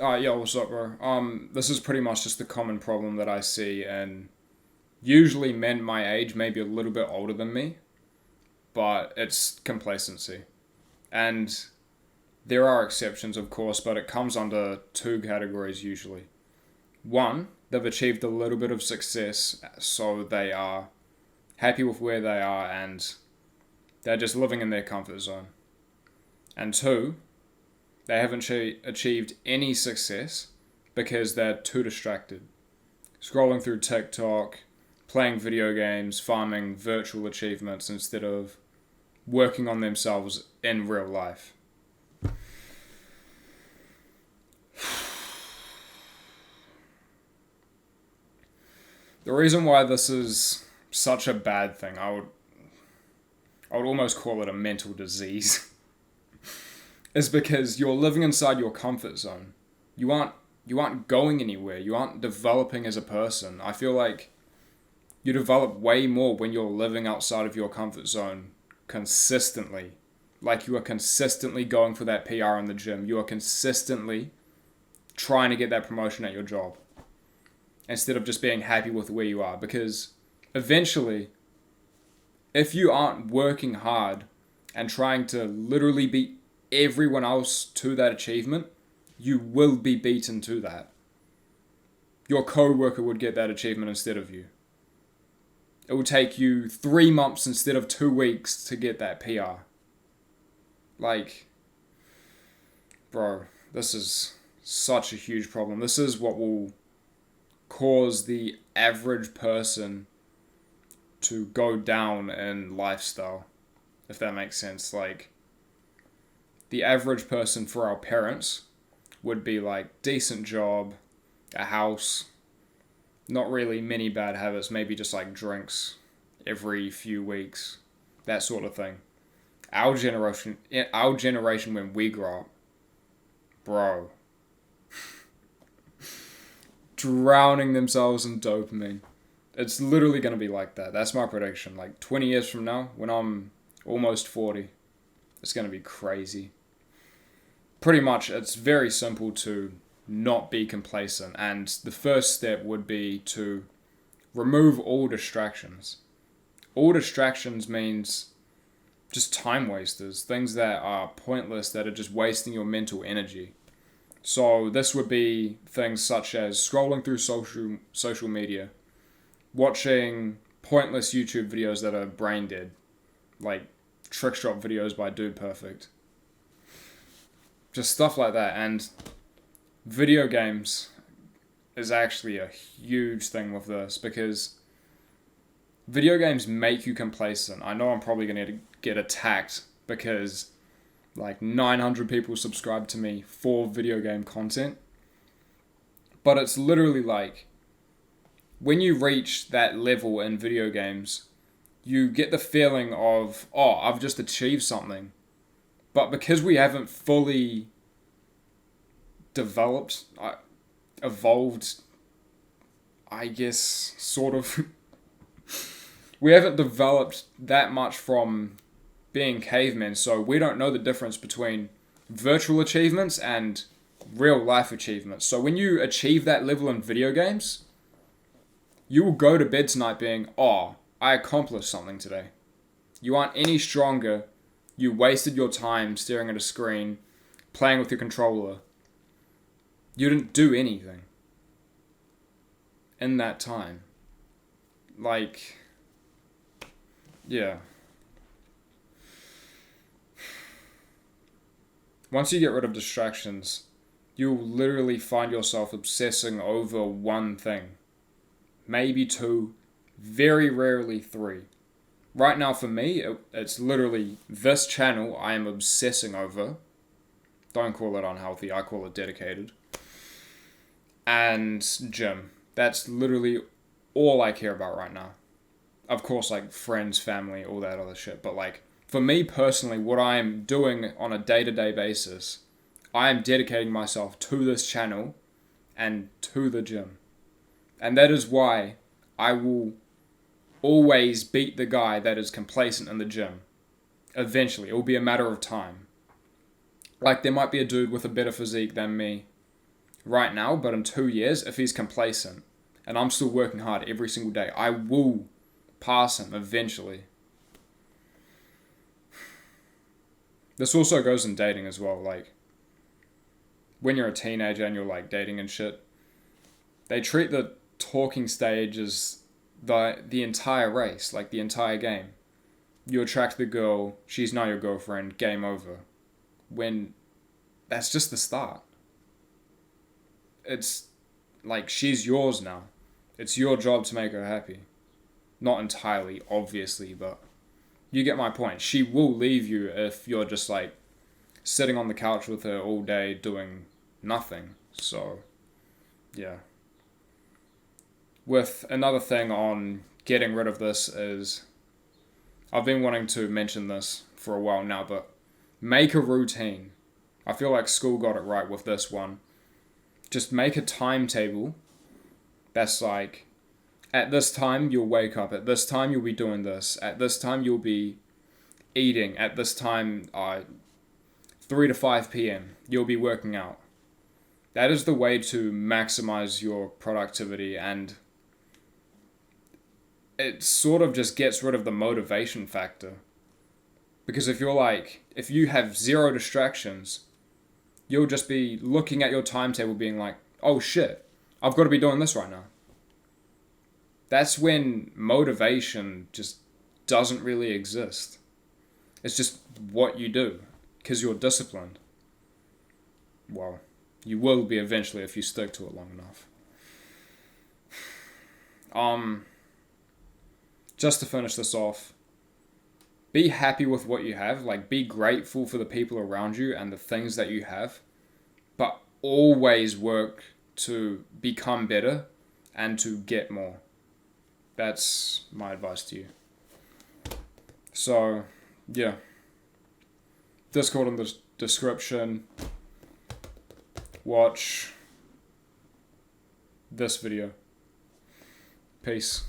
Yeah, what's up, bro? This is pretty much just the common problem that I see, and usually men my age, maybe a little bit older than me, but it's complacency. And there are exceptions, of course, but it comes under two categories usually. One, they've achieved a little bit of success, so they are happy with where they are and they're just living in their comfort zone. And two, they haven't achieved any success because they're too distracted. Scrolling through TikTok, playing video games, farming virtual achievements instead of working on themselves in real life. The reason why this is such a bad thing, I would almost call it a mental disease, is because you're living inside your comfort zone. You aren't going anywhere. You aren't developing as a person. I feel like you develop way more when you're living outside of your comfort zone consistently. Like you are consistently going for that PR in the gym. You are consistently trying to get that promotion at your job instead of just being happy with where you are. Because eventually, if you aren't working hard and trying to literally beat everyone else to that achievement, you will be beaten to that. Your co-worker would get that achievement instead of you. It will take you 3 months instead of 2 weeks to get that PR. Like, bro, this is such a huge problem. This is what will cause the average person to go down in lifestyle, if that makes sense. Like, the average person for our parents would be like decent job, a house, not really many bad habits, maybe just like drinks every few weeks, that sort of thing. Our generation when we grow up, bro, drowning themselves in dopamine. It's literally going to be like that. That's my prediction. Like 20 years from now, when I'm almost 40, it's going to be crazy. Pretty much, it's very simple to not be complacent. And the first step would be to remove all distractions. All distractions means just time wasters, things that are pointless, that are just wasting your mental energy. So this would be things such as scrolling through social media, watching pointless YouTube videos that are brain dead, like trick shot videos by Dude Perfect. Just stuff like that. And video games is actually a huge thing with this because video games make you complacent. I know I'm probably going to get attacked because like 900 people subscribe to me for video game content. But it's literally like when you reach that level in video games, you get the feeling of, oh, I've just achieved something. But because we haven't fully developed, evolved, I guess, sort of, we haven't developed that much from being cavemen, so we don't know the difference between virtual achievements and real life achievements. So when you achieve that level in video games, you will go to bed tonight being, oh, I accomplished something today. You aren't any stronger. You wasted your time staring at a screen, playing with your controller. You didn't do anything in that time. Like, yeah. Once you get rid of distractions, you'll literally find yourself obsessing over one thing. Maybe two, very rarely three. Right now for me, it's literally this channel I am obsessing over. Don't call it unhealthy, I call it dedicated. And gym. That's literally all I care about right now. Of course, like friends, family, all that other shit. But like, for me personally, what I am doing on a day-to-day basis, I am dedicating myself to this channel and to the gym. And that is why I will always beat the guy that is complacent in the gym. Eventually, it will be a matter of time. Like, there might be a dude with a better physique than me right now, but in 2 years, if he's complacent and I'm still working hard every single day, I will pass him eventually. This also goes in dating as well. Like, when you're a teenager and you're like dating and shit, they treat the talking stage as the entire race, like the entire game. You attract the girl, she's now your girlfriend, game over. When that's just the start. It's like she's yours now. It's your job to make her happy. Not entirely, obviously, but you get my point. She will leave you if you're just like sitting on the couch with her all day doing nothing. So, yeah. With another thing on getting rid of this is, I've been wanting to mention this for a while now, but make a routine. I feel like school got it right with this one. Just make a timetable that's like, at this time you'll wake up, at this time you'll be doing this, at this time you'll be eating, at this time 3 to 5 p.m. you'll be working out. That is the way to maximize your productivity, and it sort of just gets rid of the motivation factor. Because if you have zero distractions, you'll just be looking at your timetable being like, oh shit, I've got to be doing this right now. That's when motivation just doesn't really exist. It's just what you do, because you're disciplined. Well, you will be eventually if you stick to it long enough. Just to finish this off, be happy with what you have. Like, be grateful for the people around you and the things that you have, but always work to become better and to get more. That's my advice to you. So, yeah. Discord in the description. Watch this video. Peace.